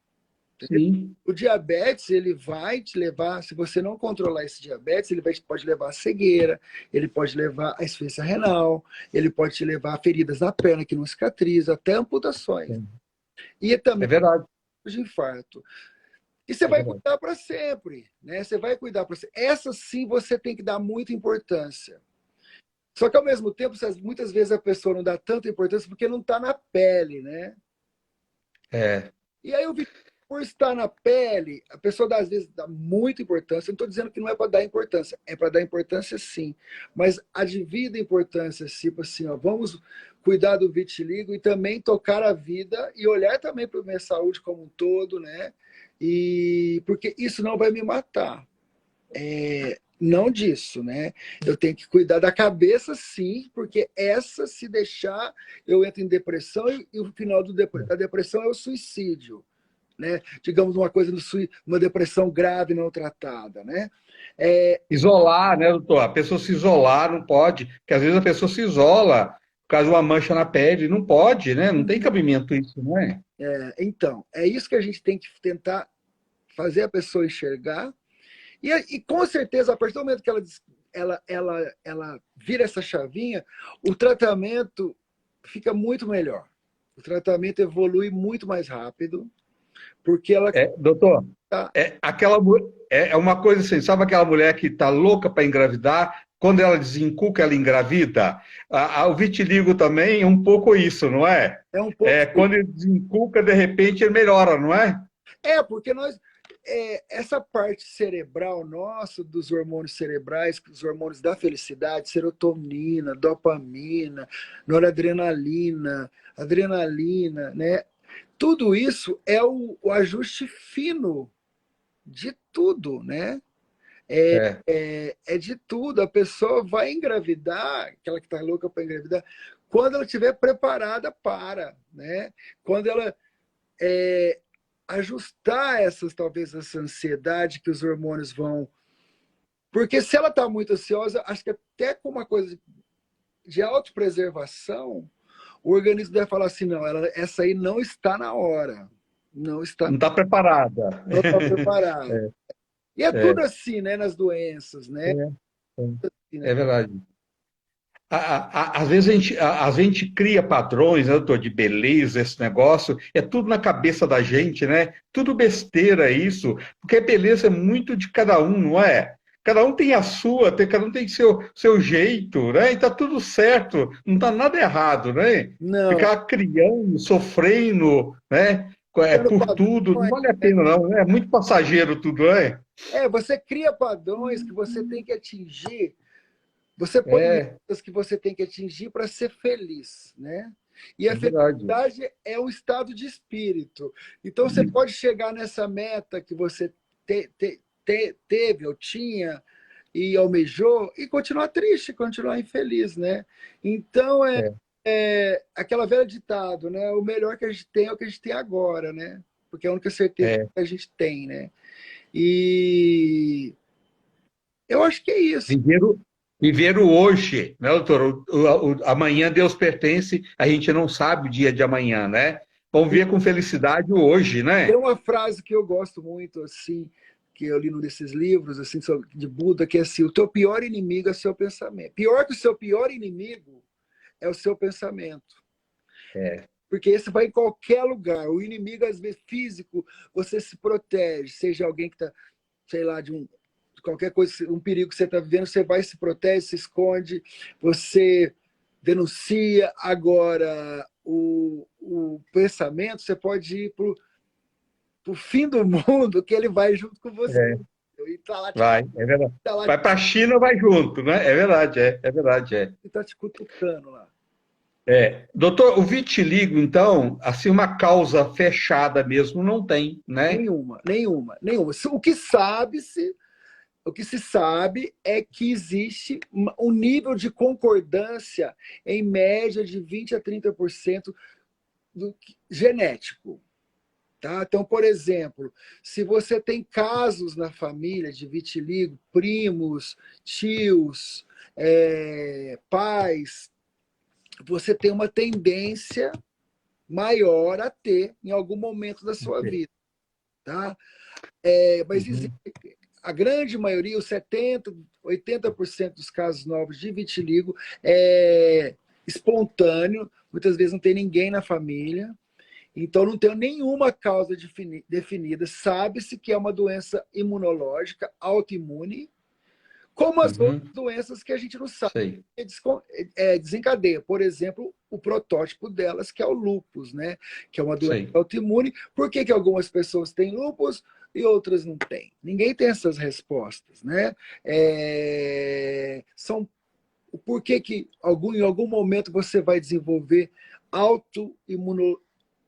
sim, O diabetes, ele vai te levar, se você não controlar esse diabetes, pode levar a cegueira, ele pode levar a insuficiência renal, ele pode te levar a feridas na perna que não cicatrizam, até amputações. sim. E também É verdade, de infarto. E você é vai verdade. cuidar para sempre, né? Você vai cuidar para sempre. Essa sim você tem que dar muita importância. Só que ao mesmo tempo, muitas vezes a pessoa não dá tanta importância porque não está na pele, né? É. E aí o vitiligo, por estar na pele, a pessoa às vezes dá muita importância. Eu não estou dizendo que não é para dar importância, é para dar importância sim. Mas a devida importância, tipo assim, ó, vamos cuidar do vitiligo e também tocar a vida e olhar também para a minha saúde como um todo, né? E porque isso não vai me matar. Não disso, né? Eu tenho que cuidar da cabeça, sim, porque essa, se deixar, eu entro em depressão e o final da depressão é o suicídio, né? Digamos uma coisa, uma depressão grave não tratada, né? É, Isolar, né, doutor? A pessoa se isolar não pode, porque às vezes a pessoa se isola por causa de uma mancha na pele, não pode, né? Não tem cabimento isso, não é? então, é isso que a gente tem que tentar fazer a pessoa enxergar. E com certeza, a partir do momento que ela vira essa chavinha, o tratamento fica muito melhor. O tratamento evolui muito mais rápido, porque ela Doutor, está. é uma coisa assim, sabe aquela mulher que está louca para engravidar? Quando ela desencuca, ela engravida. O vitiligo também é um pouco isso, não é? É um pouco. Quando ele desencuca, de repente ele melhora, não é? Porque essa parte cerebral nossa, dos hormônios cerebrais, os hormônios da felicidade, serotonina, dopamina, noradrenalina, adrenalina, né? Tudo isso é o ajuste fino de tudo, né? É, É de tudo. A pessoa vai engravidar, aquela que está louca para engravidar, quando ela estiver preparada para, né? Quando ela ajustar talvez essa ansiedade que os hormônios vão. Porque se ela está muito ansiosa, acho que até com uma coisa de autopreservação, o organismo deve falar assim: não, essa aí não está na hora. Não está, não está preparada. não está preparada. E é tudo É, assim, né, nas doenças, né? é, Assim, né? é verdade. Às vezes a gente cria padrões, né, doutor, de beleza, esse negócio, é tudo na cabeça da gente, né? Tudo besteira isso, porque a beleza é muito de cada um, não é? Cada um tem a sua, cada um tem seu jeito, né? E tá tudo certo, não tá nada errado, né? Não, Ficar criando, sofrendo, né? criando Por tudo, não padrões, vale a pena, não, né? É muito passageiro tudo, né? você cria padrões que você tem que atingir. Você põe É, metas que você tem que atingir para ser feliz, né? E a é verdade. felicidade é um estado de espírito. Então você pode chegar nessa meta que você teve ou tinha e almejou e continuar triste, continuar infeliz, né? Então É, aquela velha ditado, né? O melhor que a gente tem é o que a gente tem agora, né? Porque é a única certeza é. que a gente tem, né? E eu acho que é isso. Viver viver o hoje, né, doutor? Amanhã Deus pertence, a gente não sabe o dia de amanhã, né? Vamos ver com felicidade o hoje, Tem né? uma frase que eu gosto muito, assim, que eu li num desses livros, assim, de Buda, que é assim: o teu pior inimigo é o seu pensamento. Pior que o seu pior inimigo é o seu pensamento. É, Porque esse vai em qualquer lugar. O inimigo, às vezes, físico, você se protege, seja alguém que está, sei lá, de qualquer coisa, um perigo que você está vivendo, você vai, se protege, se esconde, você denuncia. Agora, o pensamento, você pode ir para o fim do mundo, que ele vai junto com você. é, E tá lá, vai, é verdade. tá lá, Vai para a China, vai junto, né? É verdade, é verdade, é. tá te cutucando lá. Doutor, o vitiligo, então, assim, uma causa fechada mesmo não tem, né? Nenhuma, nenhuma, nenhuma. O que se sabe é que existe um nível de concordância em média de 20 a 30% genético. Tá? Então, por exemplo, se você tem casos na família de vitiligo, primos, tios, pais, você tem uma tendência maior a ter em algum momento da sua vida. Tá? Mas existe, Uhum. a grande maioria, os 70, 80% dos casos novos de vitiligo é espontâneo, muitas vezes não tem ninguém na família, então não tem nenhuma causa definida. Sabe-se que é uma doença imunológica, autoimune, como as outras Uhum. doenças que a gente não sabe Sei, desencadeia. Por exemplo, o protótipo delas, que é o lúpus, né? Que é uma doença sei. autoimune. Por que algumas pessoas têm lúpus e outras não têm? Ninguém tem essas respostas, né? São por que em algum momento você vai desenvolver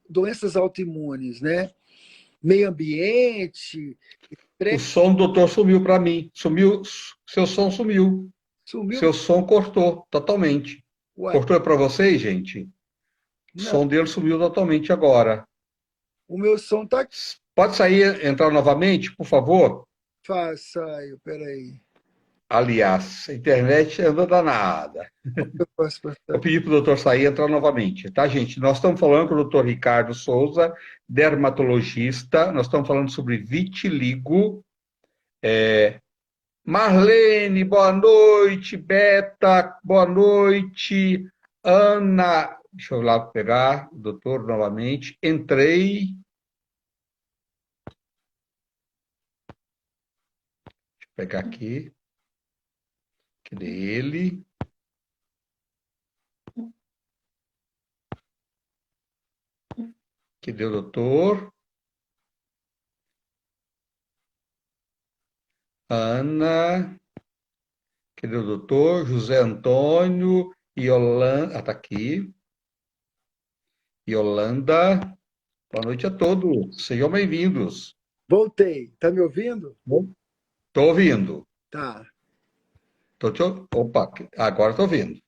doenças autoimunes, né? Meio ambiente, O som do doutor sumiu para mim. Sumiu, seu som sumiu. sumiu. Seu som cortou totalmente. Ué, Cortou para vocês, gente? O não, som dele sumiu totalmente agora. o meu som tá Pode sair, entrar novamente, por favor? saio, peraí. Aliás, a internet anda danada. Eu posso Eu passar. pedi para o doutor sair e entrar novamente, tá, gente? Nós estamos falando com o doutor Ricardo Souza, dermatologista. Nós estamos falando sobre vitiligo. Marlene, boa noite. Beta, boa noite. Ana, deixa eu lá pegar o doutor novamente. Entrei. Deixa eu pegar aqui. Cadê ele? Cadê o doutor? Ana. Cadê o doutor? José Antônio. Yolanda. Ah, tá aqui. Yolanda. Boa noite a todos. Sejam bem-vindos. Voltei. Tá me ouvindo? Estou ouvindo. Tá. Opa, agora estou ouvindo.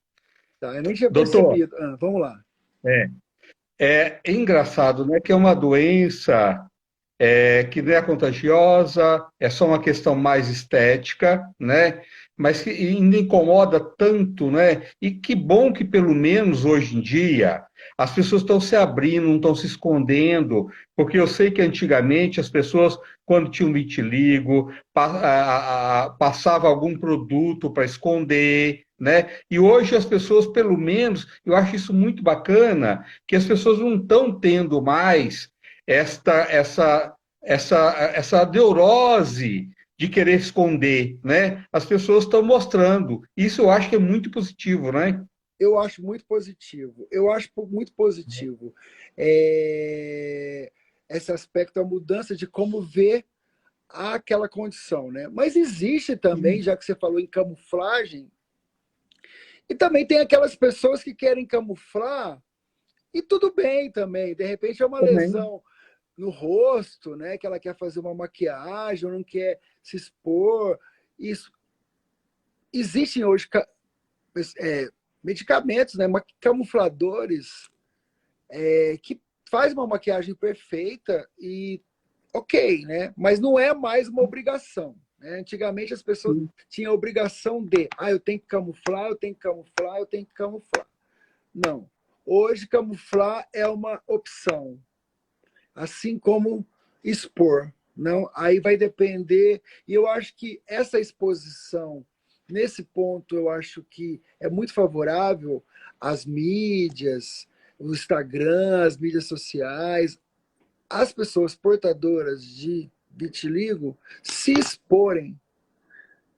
Tá. Eu nem tinha Doutor, percebido. Vamos lá. é, é engraçado, né? Que é uma doença que não é contagiosa, é só uma questão mais estética, né? Mas que ainda incomoda tanto, né? E que bom que pelo menos hoje em dia as pessoas estão se abrindo, não estão se escondendo, porque eu sei que antigamente as pessoas, quando tinham vitiligo, passava algum produto para esconder, né? E hoje as pessoas, pelo menos, eu acho isso muito bacana, que as pessoas não estão tendo mais essa neurose de querer esconder, né? As pessoas estão mostrando. Isso eu acho que é muito positivo, né? Eu acho muito positivo. Eu acho muito positivo. Esse aspecto, a mudança de como ver aquela condição, né? Mas existe também, já que você falou em camuflagem, e também tem aquelas pessoas que querem camuflar, e tudo bem também. De repente é uma Também. lesão no rosto, né? Que ela quer fazer uma maquiagem, ou não quer se expor. Isso. Existem hoje medicamentos, né? Camufladores que faz uma maquiagem perfeita e ok, né? Mas não é mais uma obrigação. Né? Antigamente as pessoas tinham a obrigação de, eu tenho que camuflar, eu tenho que camuflar, eu tenho que camuflar. Não. Hoje camuflar é uma opção, assim como expor. Não, aí vai depender. E eu acho que essa exposição, nesse ponto, eu acho que é muito favorável às mídias, o Instagram, as mídias sociais, as pessoas portadoras de vitiligo se exporem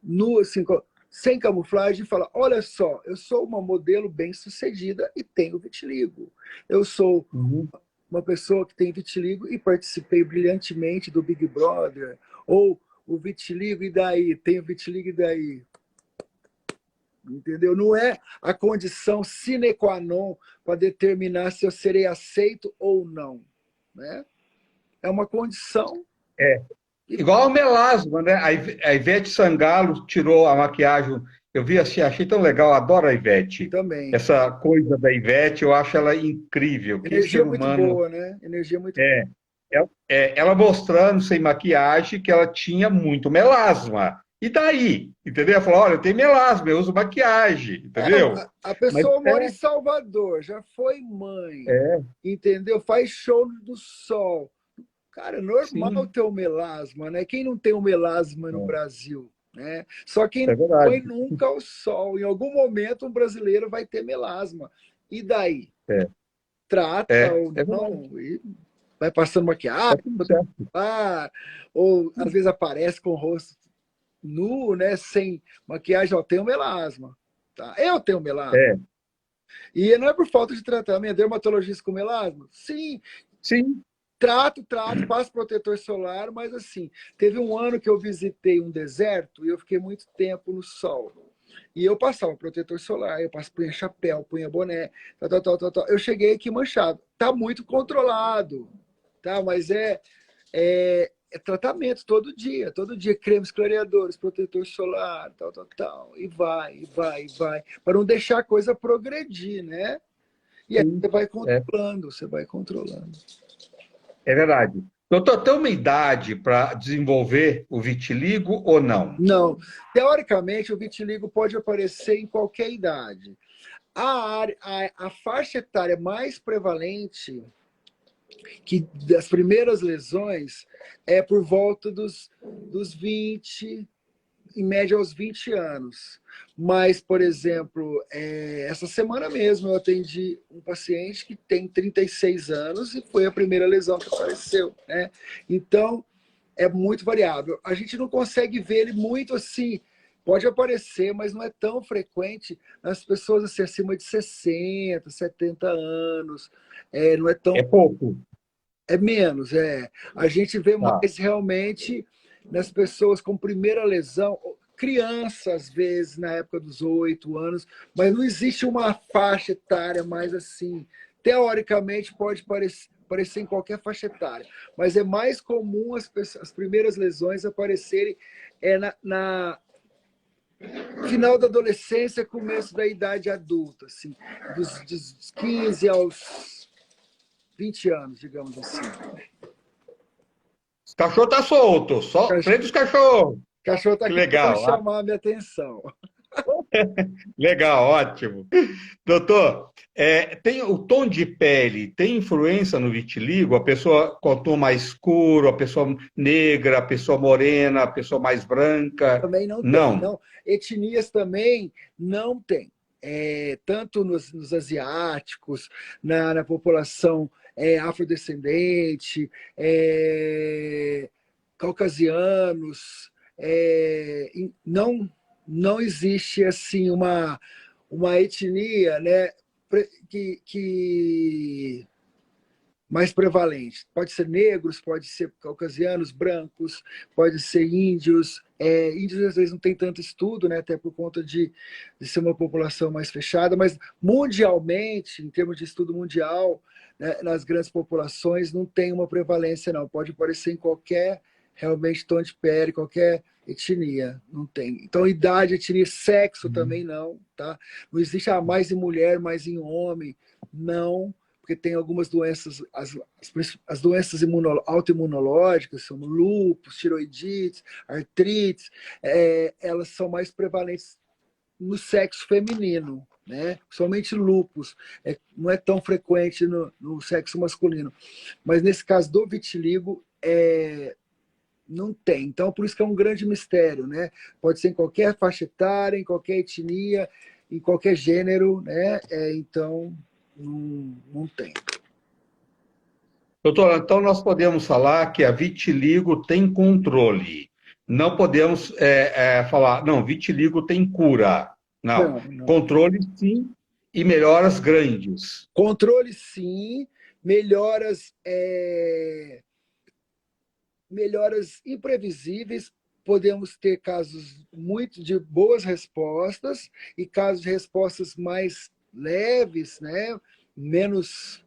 no, assim, sem camuflagem e falar: olha só, eu sou uma modelo bem-sucedida e tenho vitiligo. Eu sou Uhum. uma pessoa que tem vitiligo e participei brilhantemente do Big Brother, ou o vitiligo e daí, tenho vitiligo e daí. Entendeu? Não é a condição sine qua non para determinar se eu serei aceito ou não. Né? É uma condição. É. E Igual o melasma, né? A Ivete Sangalo tirou a maquiagem. Eu vi assim, achei tão legal, adoro a Ivete. também. Essa coisa da Ivete, eu acho ela incrível. Que Energia ser muito humano boa, né? Energia muito boa. é. Ela mostrando sem maquiagem que ela tinha muito melasma. E daí? Entendeu? Ela falou: olha, eu tenho melasma, eu uso maquiagem, entendeu? A Mas pessoa mora em Salvador, já foi mãe, é, entendeu? Faz show do sol. Cara, é normal sim, ter o melasma, né? Quem não tem o melasma no Brasil, né? Só quem é não verdade. foi nunca ao sol. Em algum momento um brasileiro vai ter melasma. E daí? É, Trata é, ou é verdade. não? E vai passando Tá maquiagem, tudo certo. ou às vezes aparece com o rosto, nu, né, sem maquiagem, ó, tenho melasma. Tá? Eu tenho melasma. É, E não é por falta de tratamento. Dermatologista com melasma? Sim. sim. Trato, passo protetor solar, mas assim, teve um ano que eu visitei um deserto e eu fiquei muito tempo no sol. E eu passava protetor solar, punha chapéu, punha boné, tal. Eu cheguei aqui manchado. Tá muito controlado, tá? Mas é tratamento todo dia, cremes clareadores, protetor solar, tal. E vai, para não deixar a coisa progredir, né? E aí Sim. É, você vai controlando. é verdade. Doutor, tem uma idade para desenvolver o vitiligo ou não? Não, teoricamente o vitiligo pode aparecer em qualquer idade. A faixa etária mais prevalente que das primeiras lesões é por volta dos 20, em média aos 20 anos. Mas, por exemplo, essa semana mesmo eu atendi um paciente que tem 36 anos e foi a primeira lesão que apareceu, né? Então, é muito variável. A gente não consegue ver ele muito assim. Pode aparecer, mas não é tão frequente nas pessoas assim, acima de 60, 70 anos. Não é É tão. pouco. É menos, A gente vê Tá. mais realmente nas pessoas com primeira lesão, criança, às vezes, na época dos 8 anos, mas não existe uma faixa etária mais assim. Teoricamente, pode aparecer em qualquer faixa etária, mas é mais comum as primeiras lesões aparecerem na final da adolescência, começo da idade adulta, assim, dos 15 aos 20 anos, digamos assim. Os cachorros tá solto, só prende os cachorros. O cachorro está Que aqui tentando legal, chamar a minha atenção. legal, ótimo. Doutor, tem o tom de pele, tem influência no vitiligo? A pessoa com tom mais escuro, a pessoa negra, a pessoa morena, a pessoa mais branca? Também não tem. Não. Não. Etnias também não tem. Tanto nos asiáticos, na população afrodescendente, caucasianos, não existe assim uma etnia, né, que mais prevalente. Pode ser negros, pode ser caucasianos, brancos, pode ser índios. Índios às vezes não tem tanto estudo, né, até por conta de ser uma população mais fechada, mas mundialmente, em termos de estudo mundial, né, nas grandes populações, não tem uma prevalência, não. Pode aparecer em qualquer, realmente, tom de pele, qualquer etnia, não tem. Então, idade, etnia, sexo também não, tá? Não existe mais em mulher, mais em homem, não, porque tem algumas doenças, as doenças autoimunológicas, como lúpus, tiroidite, artrite, elas são mais prevalentes no sexo feminino, né? Somente lúpus, não é tão frequente no sexo masculino. Mas nesse caso do vitiligo, não tem. Então, por isso que é um grande mistério, né? Pode ser em qualquer faixa etária, em qualquer etnia, em qualquer gênero, né? Então, não tem. Doutor, então nós podemos falar que a vitiligo tem controle. Não podemos falar, não, vitiligo tem cura. Não. Não. Controle sim e melhoras grandes. Controle, sim. Melhoras, melhoras imprevisíveis. Podemos ter casos muito de boas respostas e casos de respostas mais leves, né? Menos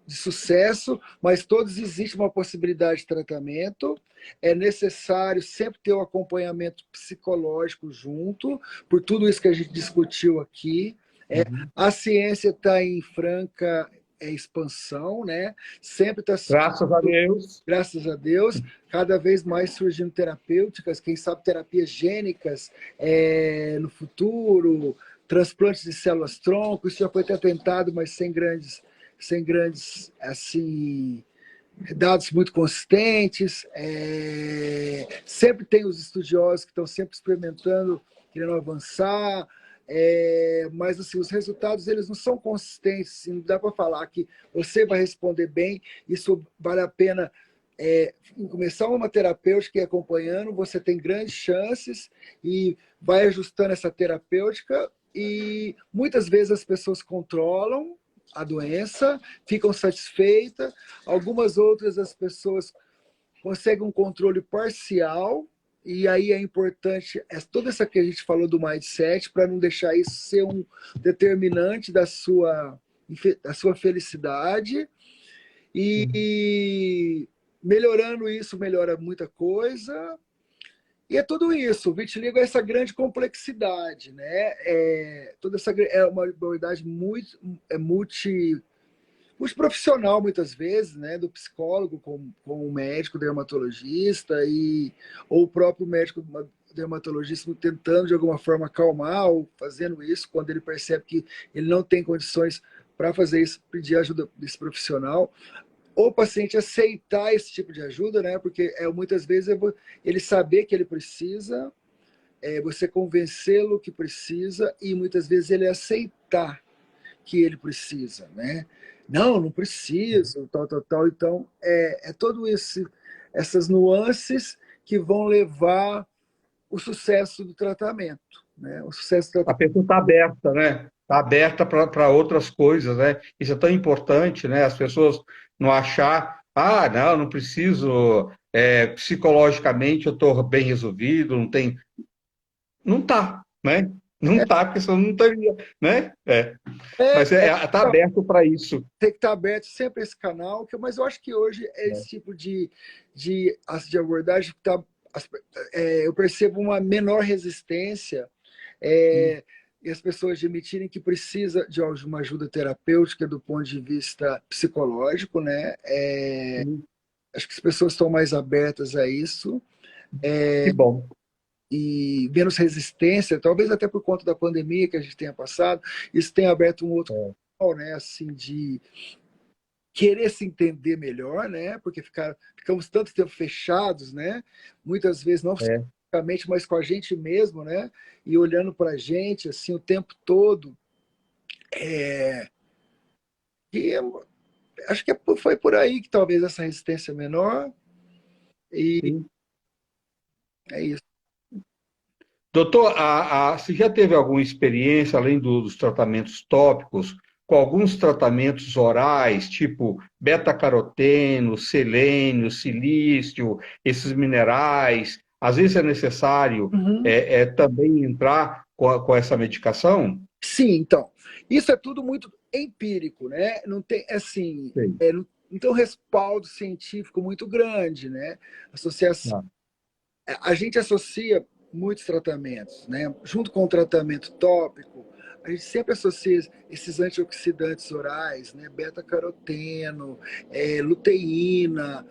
de sucesso, mas todos existe uma possibilidade de tratamento. É necessário sempre ter o acompanhamento psicológico junto, por tudo isso que a gente discutiu aqui. Uhum. A ciência está em franca expansão, né? Sempre está, Graças a Deus. graças a Deus, cada vez mais surgindo terapêuticas, quem sabe terapias gênicas no futuro, transplantes de células-tronco, isso já foi até tentado, mas sem grandes assim, dados muito consistentes. Sempre tem os estudiosos que estão sempre experimentando, querendo avançar, mas assim, os resultados eles não são consistentes, assim, não dá para falar que você vai responder bem, isso vale a pena começar uma terapêutica e acompanhando, você tem grandes chances e vai ajustando essa terapêutica e muitas vezes as pessoas controlam a doença, ficam satisfeitas, algumas outras as pessoas conseguem um controle parcial e aí é importante toda essa que a gente falou do mindset para não deixar isso ser um determinante da sua felicidade e melhorando isso, melhora muita coisa. E é tudo isso. O vitiligo é essa grande complexidade, né? Toda essa é uma habilidade multiprofissional, muitas vezes, né? Do psicólogo com o médico dermatologista ou o próprio médico dermatologista tentando de alguma forma acalmar ou fazendo isso quando ele percebe que ele não tem condições para fazer isso, pedir ajuda desse profissional. O paciente aceitar esse tipo de ajuda, né? Porque muitas vezes ele saber que ele precisa, você convencê-lo que precisa e muitas vezes ele aceitar que ele precisa, né? Não preciso, tal, tal, tal. Então, todo essas nuances que vão levar o sucesso do tratamento, né? O sucesso do A tratamento. pessoa está aberta, né? Está aberta para outras coisas, né? Isso é tão importante, né? As pessoas não achar, não preciso, psicologicamente eu estou bem resolvido, não tem. Não está, né? Não está, porque senão não teria, né? É, Mas está aberto para isso. tem que estar aberto sempre esse canal, mas eu acho que hoje esse tipo de abordagem eu percebo uma menor resistência e as pessoas admitirem que precisa de uma ajuda terapêutica do ponto de vista psicológico, né? Acho que as pessoas estão mais abertas a isso Que bom. e menos resistência, talvez até por conta da pandemia que a gente tenha passado, isso tem aberto um outro canal, né? Assim, de querer se entender melhor, né? Porque ficamos tanto tempo fechados, né? Muitas vezes não É. fisicamente, mas com a gente mesmo, né? E olhando para a gente assim o tempo todo. E acho que foi por aí que talvez essa resistência menor. E Sim. é isso. Doutor, você já teve alguma experiência, além dos tratamentos tópicos, com alguns tratamentos orais, tipo beta-caroteno, selênio, silício, esses minerais? Às vezes é necessário Uhum. também entrar com essa medicação? Sim, então. Isso é tudo muito empírico, né? Não tem assim, Sei. não tem um respaldo científico muito grande, né? Associação Ah, A gente associa muitos tratamentos, né? Junto com o tratamento tópico, a gente sempre associa esses antioxidantes orais, né? Beta-caroteno, luteína,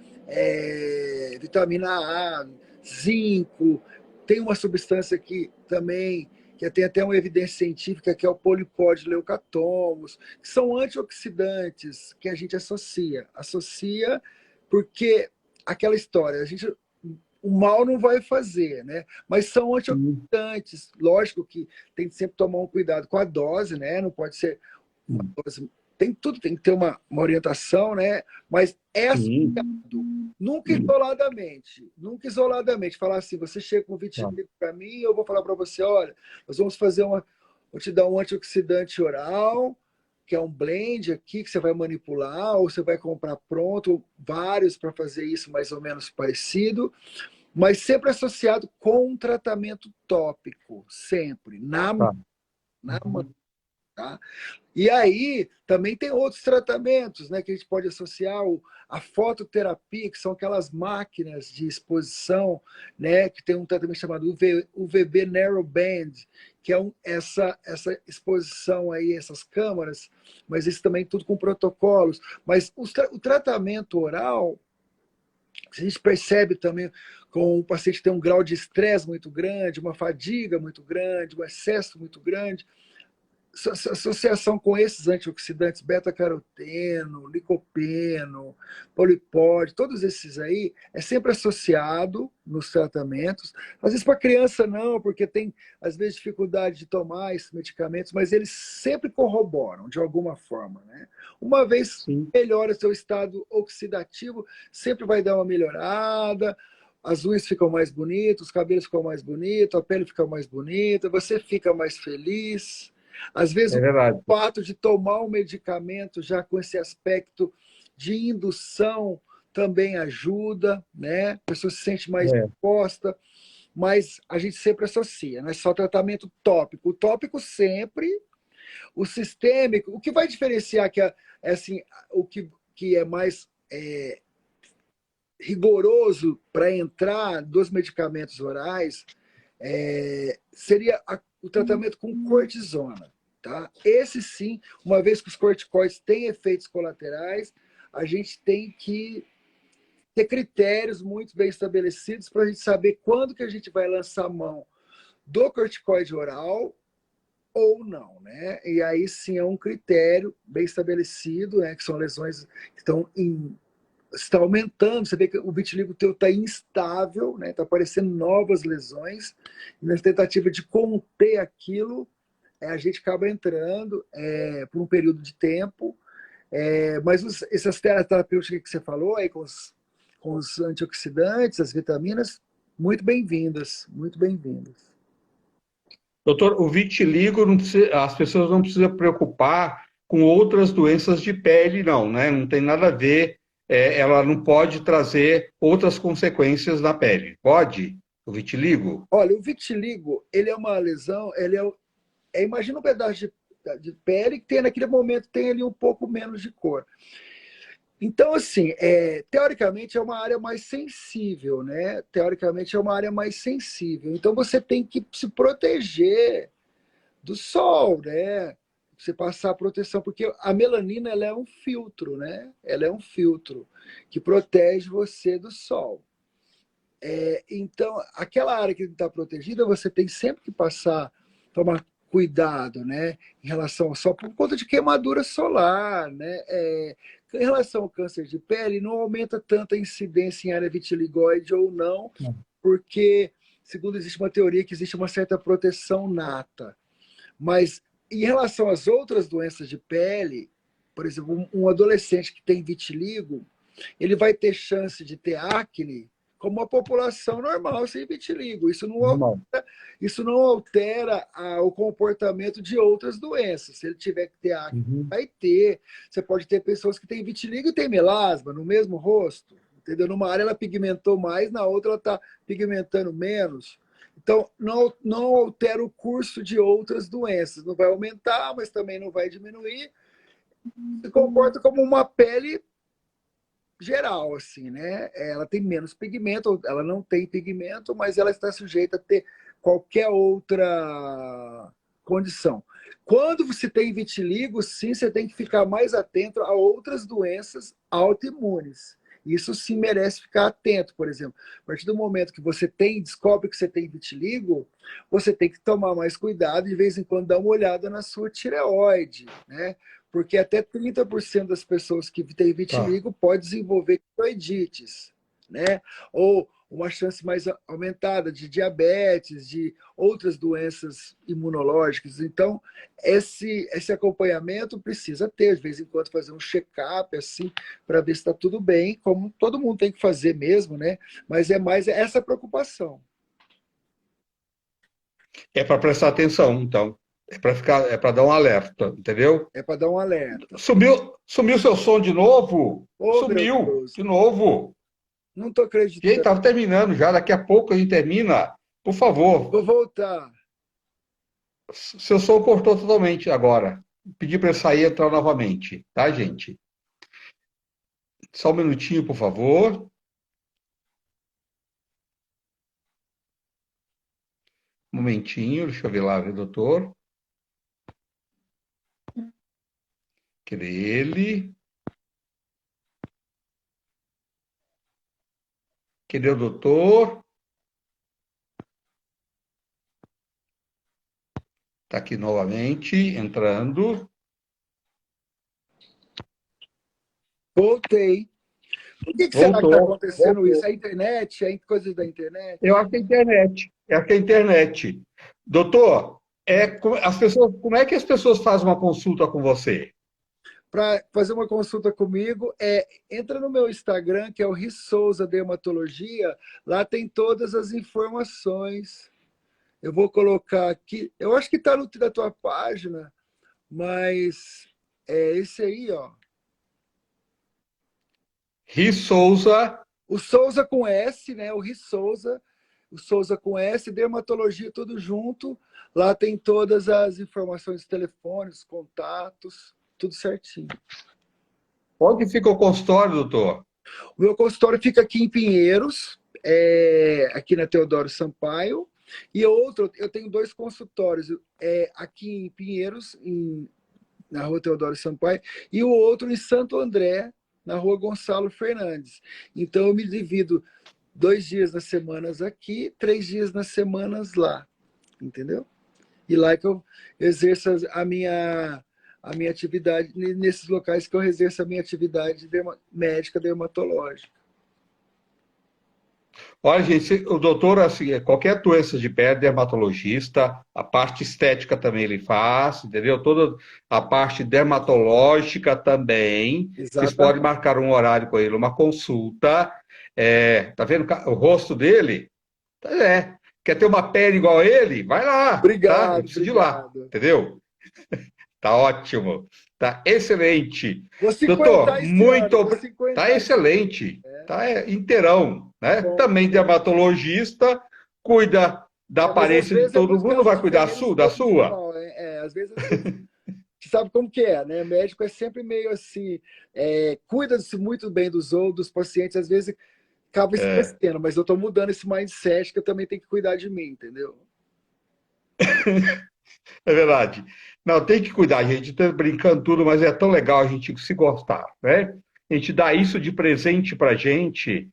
vitamina A, zinco. Tem uma substância que também que tem até uma evidência científica que é o polipodileucatomos, que são antioxidantes que a gente associa porque aquela história, o mal não vai fazer, né? Mas são sim, antioxidantes. Lógico que tem que sempre tomar um cuidado com a dose, né? Não pode ser uma sim, dose. Tem que ter uma orientação, né? Mas é sim. associado. Nunca isoladamente. Nunca isoladamente. Falar assim, você chega com Ah, vitiligo para mim, eu vou falar para você, olha, nós vamos fazer vou te dar um antioxidante oral, que é um blend aqui que você vai manipular, ou você vai comprar pronto, vários para fazer isso mais ou menos parecido, mas sempre associado com um tratamento tópico, sempre, tá. na mão, tá? E aí também tem outros tratamentos, né, que a gente pode associar a fototerapia, que são aquelas máquinas de exposição, né, que tem um tratamento chamado UVB Narrowband, que é essa exposição aí, essas câmaras, mas isso também tudo com protocolos. Mas o tratamento oral, a gente percebe também com o paciente que tem um grau de estresse muito grande, uma fadiga muito grande, um excesso muito grande, associação com esses antioxidantes, beta-caroteno, licopeno, polipóide, todos esses aí, é sempre associado nos tratamentos. Às vezes para criança não, porque tem, às vezes, dificuldade de tomar esses medicamentos, mas eles sempre corroboram, de alguma forma, né? Uma vez Sim. melhora seu estado oxidativo, sempre vai dar uma melhorada, as unhas ficam mais bonitas, os cabelos ficam mais bonitos, a pele fica mais bonita, você fica mais feliz. Às vezes, É o verdade. fato de tomar um medicamento já com esse aspecto de indução também ajuda, né? A pessoa se sente mais É, disposta, mas a gente sempre associa, não é só tratamento tópico. O tópico sempre, o sistêmico, o que vai diferenciar é assim, que é mais rigoroso para entrar dos medicamentos orais seria o tratamento com cortisona. Tá? Esse sim, uma vez que os corticoides têm efeitos colaterais, a gente tem que ter critérios muito bem estabelecidos para a gente saber quando que a gente vai lançar mão do corticoide oral ou não, né? E aí sim é um critério bem estabelecido, né? Que são lesões que estão está aumentando, você vê que o vitiligo teu está instável, né? Está aparecendo novas lesões, e na tentativa de conter aquilo, a gente acaba entrando por um período de tempo, mas essas terapêuticas que você falou aí com os antioxidantes, as vitaminas, muito bem-vindas, muito bem-vindas. doutor, o vitiligo, as pessoas não precisam preocupar com outras doenças de pele, não, né? Não tem nada a ver, ela não pode trazer outras consequências na pele. Pode? O vitiligo? Olha, o vitiligo, ele é uma lesão, imagina um pedaço de pele que tem naquele momento tem ali um pouco menos de cor. Então, assim, teoricamente é uma área mais sensível, né? Teoricamente é uma área mais sensível. Então você tem que se proteger do sol, né? Você passar a proteção, porque a melanina ela é um filtro, né? Ela é um filtro que protege você do sol. Então, aquela área que está protegida, você tem sempre que tomar cuidado, né? Em relação ao sol, por conta de queimadura solar, né? Em relação ao câncer de pele, não aumenta tanto a incidência em área vitiligoide ou não, porque, segundo existe uma teoria que existe uma certa proteção nata. Mas em relação às outras doenças de pele, por exemplo, um adolescente que tem vitiligo, ele vai ter chance de ter acne como a população normal sem vitiligo. Normal. Isso não altera o comportamento de outras doenças. Se ele tiver que ter acne, Uhum. vai ter. Você pode ter pessoas que têm vitiligo e têm melasma no mesmo rosto. Entendeu? Numa área ela pigmentou mais, na outra ela está pigmentando menos. Então, não altera o curso de outras doenças. Não vai aumentar, mas também não vai diminuir. Se comporta como uma pele geral, assim, né? Ela tem menos pigmento, ela não tem pigmento, mas ela está sujeita a ter qualquer outra condição. Quando você tem vitiligo, sim, você tem que ficar mais atento a outras doenças autoimunes. Isso sim merece ficar atento, por exemplo. A partir do momento que você descobre que você tem vitiligo, você tem que tomar mais cuidado, de vez em quando dar uma olhada na sua tireoide, né? Porque até 30% das pessoas que têm Tá. vitiligo pode desenvolver tiroidites, né? Ou uma chance mais aumentada de diabetes, de outras doenças imunológicas. Então, esse acompanhamento precisa ter, de vez em quando, fazer um check-up, assim, para ver se está tudo bem, como todo mundo tem que fazer mesmo, né? Mas é mais essa preocupação. É para prestar atenção, então. É para dar um alerta, entendeu? É para dar um alerta. Sumiu seu som de novo? Oh, meu Sumiu Deus, de novo. não estou Gente, acreditando. estava terminando já, daqui a pouco a gente termina. Por favor, Vou voltar. seu som cortou totalmente agora. Pedi para sair e entrar novamente, tá, gente? Só um minutinho, por favor. Um momentinho, deixa eu ver lá, viu, doutor? Cadê ele? Cadê o doutor? Está aqui novamente, entrando. Voltei. Por que será que está Voltou, acontecendo isso? voltou. É a internet? É coisa da internet? Eu acho que é a internet. É a internet. Doutor, as pessoas, como é que as pessoas fazem uma consulta com você? Para fazer uma consulta comigo, entra no meu Instagram, que é o Rissouza Dermatologia. Lá tem todas as informações. Eu vou colocar aqui. Eu acho que está na tua página, mas é esse aí, ó. Ri Souza. O Souza com S, né? O Rissouza. O Souza com S, dermatologia, tudo junto. Lá tem todas as informações, telefones, contatos, tudo certinho. Onde fica o consultório, doutor? O meu consultório fica aqui em Pinheiros, aqui na Teodoro Sampaio. E outro, eu tenho dois consultórios, aqui em Pinheiros, na rua Teodoro Sampaio, e o outro em Santo André, na rua Gonçalo Fernandes. Então eu me divido 2 dias nas semanas aqui, 3 dias nas semanas lá, entendeu? E lá que eu exerço a minha atividade, nesses locais que eu exerço a minha atividade médica dermatológica. Olha, gente, o doutor, assim, qualquer doença de pele, dermatologista, a parte estética também ele faz, entendeu? Toda a parte dermatológica também. Vocês podem Exatamente. marcar um horário com ele, uma consulta. Tá vendo o rosto dele? É. Quer ter uma pele igual a ele? Vai lá, tá? Não Obrigado, precisa ir lá, obrigado. entendeu? Tá ótimo. Tá excelente. Vou Doutor, 50 esse muito ano, vou obrigado. Tá 50 esse ano. excelente. Tá inteirão, Que né? bom, que Também bom. dermatologista, cuida da Mas às aparência de vezes é por todo isso que mundo, as vai cuidar diferenças da todos sua? igual. Às vezes, você sabe como que é, né? Médico é sempre meio assim, cuida-se muito bem dos outros, dos pacientes, às vezes acaba É, esquecendo, mas eu estou mudando esse mindset que eu também tenho que cuidar de mim, entendeu? é verdade. Não, tem que cuidar, a gente tá brincando tudo, mas é tão legal a gente se gostar, né? A gente dá isso de presente pra gente.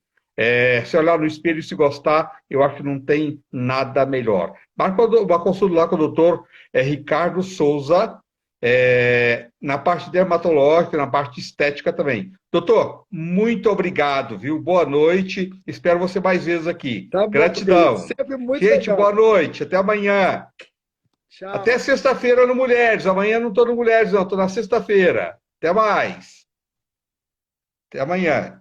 Se olhar no espelho e se gostar, eu acho que não tem nada melhor. Marca uma consulta lá com o doutor Ricardo Souza, na parte dermatológica, na parte estética também. Doutor, muito obrigado, viu? Boa noite. Espero você mais vezes aqui. Tá bom, querido. Gratidão. Sempre muito Gente, boa legal. noite. Até amanhã. Até Tchau. sexta-feira no Mulheres. Amanhã não estou no Mulheres, não. Estou na sexta-feira. Até mais. Até amanhã.